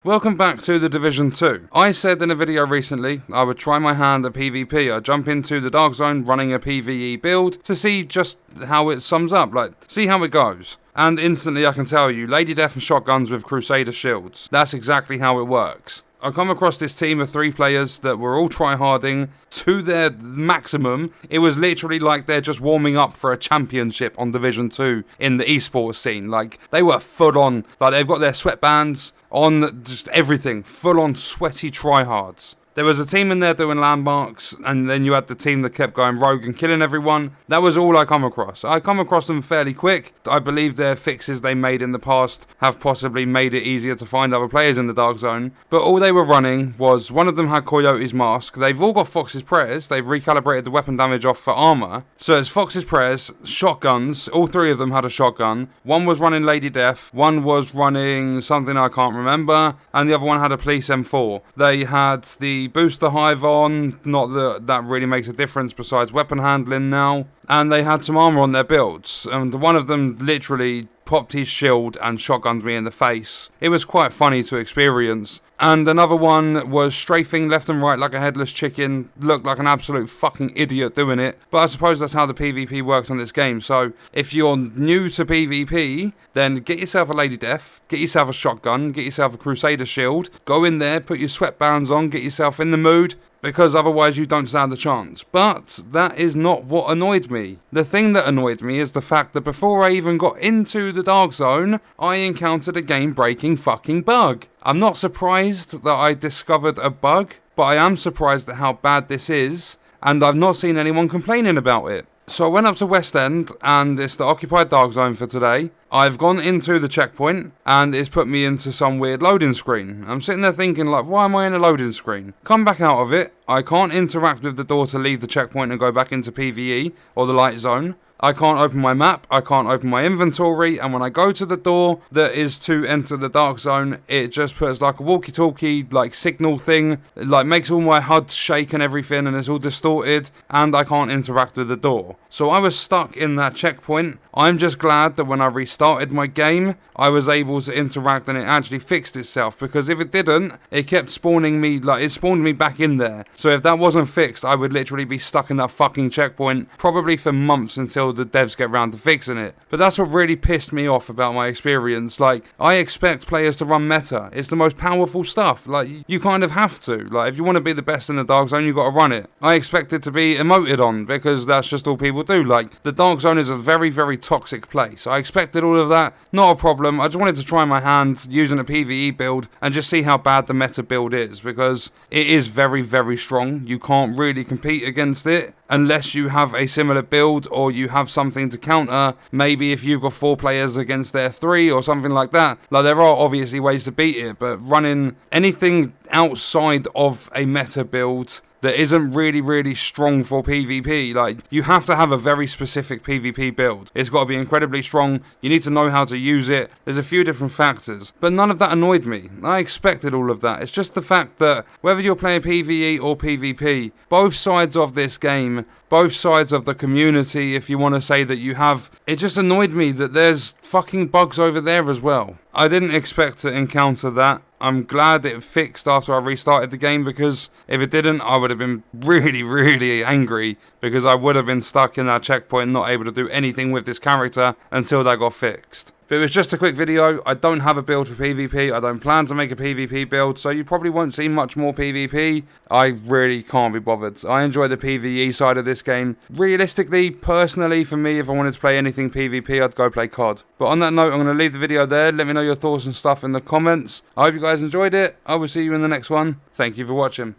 Welcome back to the Division 2. I said in a video recently I would try my hand at PvP. I'd jump into the Dark Zone running a PvE build to see just how it sums up, see how it goes. And instantly I can tell you, Lady Death and shotguns with Crusader shields. That's exactly how it works. I come across this team of 3 players that were all tryharding to their maximum. It was literally like they're just warming up for a championship on Division 2 in the esports scene. They were full on, they've got their sweatbands on, just everything, full on sweaty tryhards. There was a team in there doing landmarks, and then you had the team that kept going rogue and killing everyone. That was all I come across. I come across them fairly quick. I believe their fixes they made in the past have possibly made it easier to find other players in the Dark Zone. But all they were running was, one of them had Coyote's Mask. They've all got Fox's Prayers. They've recalibrated the weapon damage off for armor. So it's Fox's Prayers, shotguns. All 3 of them had a shotgun. One was running Lady Death. One was running something I can't remember. And the other one had a Police M4. They had the booster hive on, not that that really makes a difference besides weapon handling now, and they had some armor on their builds, and one of them literally popped his shield and shotgunned me in the face. It was quite funny to experience. And another one was strafing left and right like a headless chicken, looked like an absolute fucking idiot doing it, but I suppose that's how the PvP works on this game. So if you're new to PvP, then get yourself a Lady Death, get yourself a shotgun, get yourself a Crusader shield, go in there, put your sweatbands on, get yourself in the mood, because otherwise you don't stand a chance. But that is not what annoyed me. The thing that annoyed me is the fact that before I even got into the Dark Zone, I encountered a game-breaking fucking bug. I'm not surprised that I discovered a bug, but I am surprised at how bad this is, and I've not seen anyone complaining about it. So I went up to West End, and it's the occupied Dark Zone for today. I've gone into the checkpoint, and it's put me into some weird loading screen. I'm sitting there thinking, why am I in a loading screen? Come back out of it. I can't interact with the door to leave the checkpoint and go back into PvE, or the light zone. I can't open my map, I can't open my inventory, and when I go to the door that is to enter the Dark Zone, it just puts a walkie-talkie, signal thing, makes all my HUD shake and everything, and it's all distorted, and I can't interact with the door. So I was stuck in that checkpoint. I'm just glad that when I restarted my game, I was able to interact and it actually fixed itself, because if it didn't, it kept spawning me, it spawned me back in there. So if that wasn't fixed, I would literally be stuck in that fucking checkpoint, probably for months until the devs get round to fixing it. But that's what really pissed me off about my experience. I expect players to run meta. It's the most powerful stuff. You kind of have to. If you want to be the best in the Dark Zone, you got to run it. I expect it to be emoted on, because that's just all people do. The Dark Zone is a very, very toxic place. I expected all of that. Not a problem. I just wanted to try my hand using a PvE build and just see how bad the meta build is, because it is very, very strong. You can't really compete against it unless you have a similar build or you have something to counter. Maybe if you've got 4 players against their 3 or something like that. There are obviously ways to beat it, but running anything outside of a meta build that isn't really, really strong for PvP. You have to have a very specific PvP build. It's got to be incredibly strong. You need to know how to use it. There's a few different factors, but none of that annoyed me. I expected all of that. It's just the fact that whether you're playing PvE or PvP, both sides of this game, both sides of the community, if you want to say that you have, it just annoyed me that there's fucking bugs over there as well. I didn't expect to encounter that. I'm glad it fixed after I restarted the game, because if it didn't, I would have been really, really angry, because I would have been stuck in that checkpoint, not able to do anything with this character until that got fixed. But it was just a quick video. I don't have a build for PvP. I don't plan to make a PvP build, so you probably won't see much more PvP. I really can't be bothered. I enjoy the PvE side of this game. Realistically, personally, for me, if I wanted to play anything PvP, I'd go play COD. But on that note, I'm going to leave the video there. Let me know your thoughts and stuff in the comments. I hope you guys enjoyed it. I will see you in the next one. Thank you for watching.